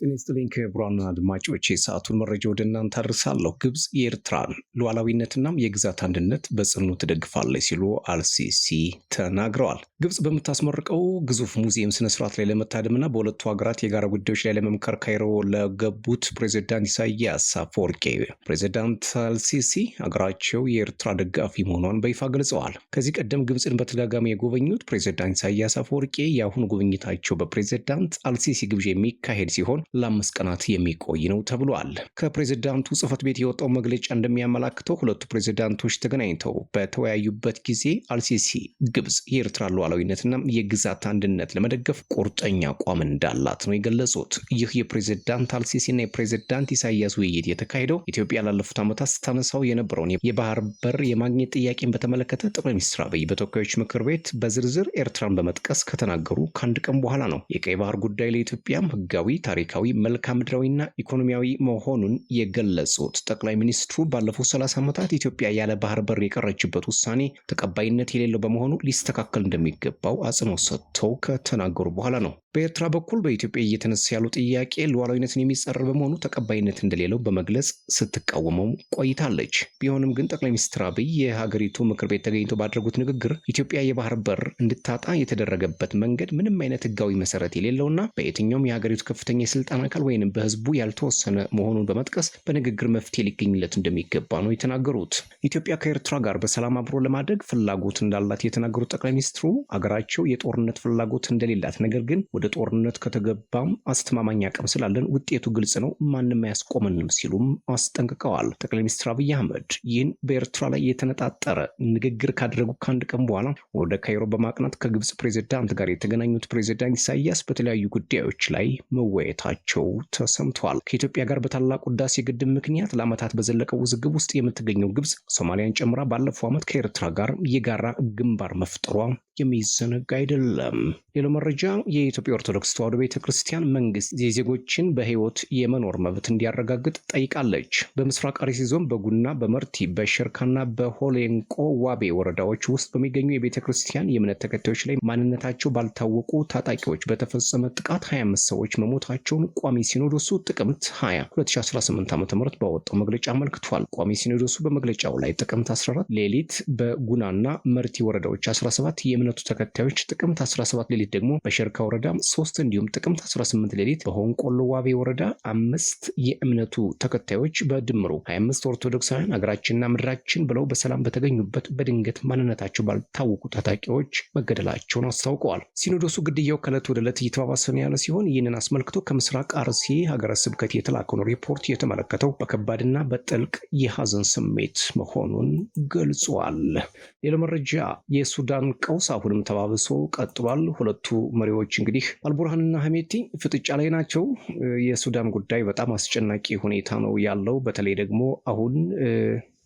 ጤና ክቡራን አድማጮች የሰዓቱን መረጃ ወደ እናንተ አድርሳለሁ። ግብጽ የኤርትራን ሉዓላዊነትና የግዛት አንድነት በጽኑ ትደግፋለች ሲሉ አልሲሲ ተናግረዋል። ግብጽ በምታስመርቀው ግዙፍ ሙዚየም ስነስርዓት ላይ ለመታደምና በሁለቱ ሀገራት የጋራ ጉዳዮች ላይ ለመምከር ካይሮ ለገቡት ፕሬዚዳንት ኢሳያስ አፈወርቂ ፕሬዚዳንት አልሲሲ ሀገራቸው የኤርትራ ደጋፊ መሆኗን በይፋ ገልጸዋል። ከዚህ ቀደም ግብጽን በተደጋጋሚ የጎበኙት ፕሬዚዳንት ኢሳያስ አፈወርቂ የአሁኑ ጉብኝታቸው በፕሬዚዳንት አልሲሲ ግብዣ የሚካሄድ ሲሆን ለ5 ቀናት የሚቆይ ነው ተብሏል። ከፕሬዝዳንቱ ጽህፈት ቤት የወጣው መግለጫ እንደሚያመላክተው ሁለቱ ፕሬዝዳንቶች ተገናኝተው በተወያዩበት ጊዜ አልሲሲ ግብጽ የኤርትራ ሉዓላዊነትና የግዛት አንድነት ለመደገፍ ቁርጠኛ አቋም እንዳላት ነው የገለጹት። ይህ የፕሬዝዳንት አልሲሲና የፕሬዝዳንት ኢሳያስ ውይይት የተካሄደው ኢትዮጵያ ላለፉት ዓመታት ስታነሳው የነበረውን የባህር በር የማግኘት ጥያቄን በተመለከተ ጠቅላይ ሚኒስትር አብይ በተወካዮች ምክር ቤት በዝርዝር ኤርትራን በመጥቀስ ከተናገሩ ከአንድ ቀን በኋላ ነው። የቀይ ባህር ጉዳይ ለኢትዮጵያም ህጋዊ፣ ታሪካዊ፣ መልክዓ ምድራዊና ኢኮኖሚያዊ መሆኑን የገለጹት ጠቅላይ ሚኒስትሩ ባለፉት 30 ዓመታት ኢትዮጵያ ያለ ባህር በር የቀረችበት ውሳኔ ተቀባይነት የሌለው በመሆኑ ሊስተካከል እንደሚገባው አጽንኦት ሰጥተው ከተናገሩ በኋላ ነው። በኤርትራ በኩል በኢትዮጵያ እየተነሳ ያለው ጥያቄ ሉዓላዊነትን የሚጻረር በመሆኑ ተቀባይነት እንደሌለው በመግለጽ ስትቃወመው ቆይታለች። ቢሆንም ግን ጠቅላይ ሚኒስትር አብይ የሀገሪቱ ምክር ቤት ተገኝተው ባደረጉት ንግግር ኢትዮጵያ የባህር በር እንድታጣ የተደረገበት መንገድ ምንም አይነት ህጋዊ መሰረት የሌለውና በየትኛውም የሀገሪቱ ከፍተኛ የስልጣን አካል ወይንም በህዝቡ ያልተወሰነ መሆኑን በመጥቀስ በንግግር መፍትሄ ሊገኝለት እንደሚገባ ነው የተናገሩት። ኢትዮጵያ ከኤርትራ ጋር በሰላም አብሮ ለማደግ ፍላጎት እንዳላት የተናገሩት ጠቅላይ ሚኒስትሩ አገራቸው የጦርነት ፍላጎት እንደሌላት፣ ነገር ግን ወደ ጦርነት ከተገባም አስተማማኝ አቅም ስላለን ውጤቱ ግልጽ ነው፣ ማንም አያስቆመንም ሲሉም አስጠንቅቀዋል። ጠቅላይ ሚኒስትር አብይ አህመድ ይህን በኤርትራ ላይ የተነጣጠረ ንግግር ካደረጉ ከአንድ ቀን በኋላ ወደ ካይሮ በማቅናት ከግብጽ ፕሬዝዳንት ጋር የተገናኙት ፕሬዝዳንት ኢሳያስ በተለያዩ ጉዳዮች ላይ መወያየታቸው ተሰምቷል። ከኢትዮጵያ ጋር በታላቁ ህዳሴ ግድብ ምክንያት ለዓመታት በዘለቀው ውዝግብ ውስጥ የምትገኘው ግብጽ ሶማሊያን ጨምራ ባለፈው ዓመት ከኤርትራ ጋር የጋራ ግንባር መፍጠሯ የሚዘነጋ አይደለም። ሌላው መረጃ የኢትዮጵያ ኦርቶዶክስ ተዋሕዶ ቤተክርስቲያን መንግስት የዜጎችን በህይወት የመኖር መብት እንዲያረጋግጥ ጠይቃለች። በምስራቅ አርሲ ዞን በጉና በመርቲ በሸርካና በሆሌንቆ ዋቤ ወረዳዎች ውስጥ በሚገኙ የቤተክርስቲያን የእምነት ተከታዮች ላይ ማንነታቸው ባልታወቁ ታጣቂዎች በተፈጸመ ጥቃት 25 ሰዎች መሞታቸውን ቋሚ ሲኖዶሱ ጥቅምት 20 2018 ዓ.ም ባወጣው መግለጫ አመልክቷል። ቋሚ ሲኖዶሱ በመግለጫው ላይ ጥቅምት 14 ሌሊት በጉናና መርቲ ወረዳዎች 17 የእምነቱ ተከታዮች፣ ጥቅምት 17 ሌሊት ደግሞ በሸርካ ወረዳ 3 እንዲሁም ጥቅምት 18 ሌሊት በሆንቆሎ ዋቤ ወረዳ 5 የእምነቱ ተከታዮች በድምሩ 25 ኦርቶዶክሳውያን ሀገራችንና ምድራችን ብለው በሰላም በተገኙበት በድንገት ማንነታቸው ባልታወቁ ታጣቂዎች መገደላቸውን አስታውቀዋል። ሲኖዶሱ ግድያው ከዕለት ወደ ዕለት እየተባባሰ ነው ያለ ሲሆን ይህንን አስመልክቶ ከምስራቅ አርሲ ሀገረ ስብከት የተላከውን ሪፖርት የተመለከተው በከባድና በጥልቅ የሀዘን ስሜት መሆኑን ገልጿል። ሌላ መረጃ የሱዳን ቀውስ አሁንም ተባብሶ ቀጥሏል። ሁለቱ መሪዎች እንግዲህ አልቡርሃንና ሐሜቲ ፍጥጫ ላይ ናቸው። የሱዳን ጉዳይ በጣም አስጨናቂ ሁኔታ ነው ያለው። በተለይ ደግሞ አሁን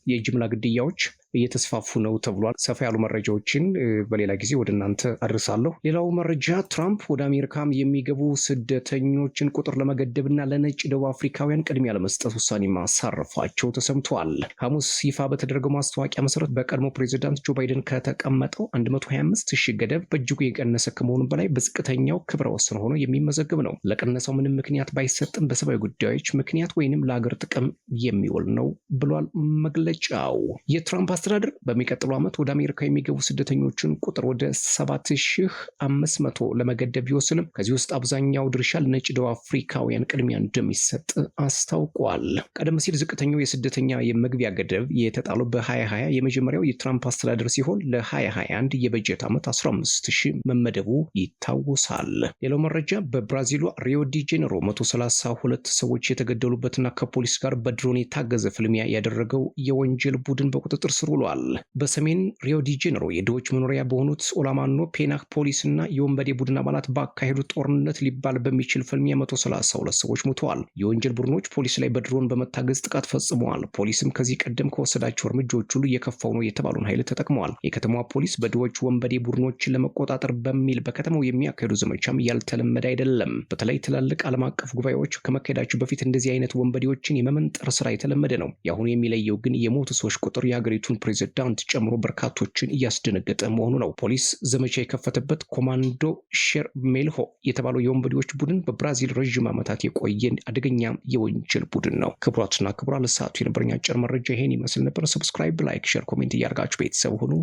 የጅምላ ግድያዎች እየተስፋፉ ነው ተብሏል። ሰፋ ያሉ መረጃዎችን በሌላ ጊዜ ወደ እናንተ አድርሳለሁ። ሌላው መረጃ ትራምፕ ወደ አሜሪካም የሚገቡ ስደተኞችን ቁጥር ለመገደብና ለነጭ ደቡብ አፍሪካውያን ቅድሚያ ለመስጠት ውሳኔ ማሳረፋቸው ተሰምቷል። ሐሙስ ይፋ በተደረገው ማስታወቂያ መሰረት በቀድሞ ፕሬዚዳንት ጆ ባይደን ከተቀመጠው 125,000 ገደብ በእጅጉ የቀነሰ ከመሆኑ በላይ በዝቅተኛው ክብረ ወሰን ሆኖ የሚመዘግብ ነው። ለቅነሳው ምንም ምክንያት ባይሰጥም በሰብአዊ ጉዳዮች ምክንያት ወይንም ለሀገር ጥቅም የሚውል ነው ብሏል መግለጫው። የትራምፕ አስተዳደር በሚቀጥለው ዓመት ወደ አሜሪካ የሚገቡ ስደተኞችን ቁጥር ወደ 7,500 ለመገደብ ቢወስንም ከዚህ ውስጥ አብዛኛው ድርሻ ለነጭ ደቡብ አፍሪካውያን ቅድሚያ እንደሚሰጥ አስታውቋል። ቀደም ሲል ዝቅተኛው የስደተኛ የመግቢያ ገደብ የተጣለው በ2020 የመጀመሪያው የትራምፕ አስተዳደር ሲሆን ለ2021 የበጀት ዓመት 15,000 መመደቡ ይታወሳል። ሌላው መረጃ በብራዚሉ ሪዮ ዲ ጄኔሮ 132 ሰዎች የተገደሉበትና ከፖሊስ ጋር በድሮን የታገዘ ፍልሚያ ያደረገው የወንጀል ቡድን በቁጥጥር ስር ውሏል። በሰሜን ሪዮ ዲ ጄኔሮ የድሆች መኖሪያ በሆኑት ኦላማኖ ፔናክ ፖሊስና የወንበዴ ቡድን አባላት ባካሄዱት ጦርነት ሊባል በሚችል ፍልሚያ 132 ሰዎች ሞተዋል። የወንጀል ቡድኖች ፖሊስ ላይ በድሮን በመታገዝ ጥቃት ፈጽመዋል። ፖሊስም ከዚህ ቀደም ከወሰዳቸው እርምጃዎች ሁሉ የከፋው ነው የተባለውን ኃይል ተጠቅመዋል። የከተማዋ ፖሊስ በድሆች ወንበዴ ቡድኖችን ለመቆጣጠር በሚል በከተማው የሚያካሄዱ ዘመቻም ያልተለመደ አይደለም። በተለይ ትላልቅ ዓለም አቀፍ ጉባኤዎች ከመካሄዳቸው በፊት እንደዚህ አይነት ወንበዴዎችን የመመንጠር ስራ የተለመደ ነው። የአሁኑ የሚለየው ግን የሞቱ ሰዎች ቁጥር የሀገሪቱን ፕሬዝዳንት ጨምሮ በርካቶችን እያስደነገጠ መሆኑ ነው። ፖሊስ ዘመቻ የከፈተበት ኮማንዶ ሼርሜልሆ የተባለው የወንበዴዎች ቡድን በብራዚል ረዥም ዓመታት የቆየ አደገኛ የወንጀል ቡድን ነው። ክቡራትና ክቡራን ለሰዓቱ የነበረኝ አጭር መረጃ ይሄን ይመስል ነበር። ሰብስክራይብ፣ ላይክ፣ ሼር፣ ኮሜንት እያደረጋችሁ ቤተሰብ ሁኑ።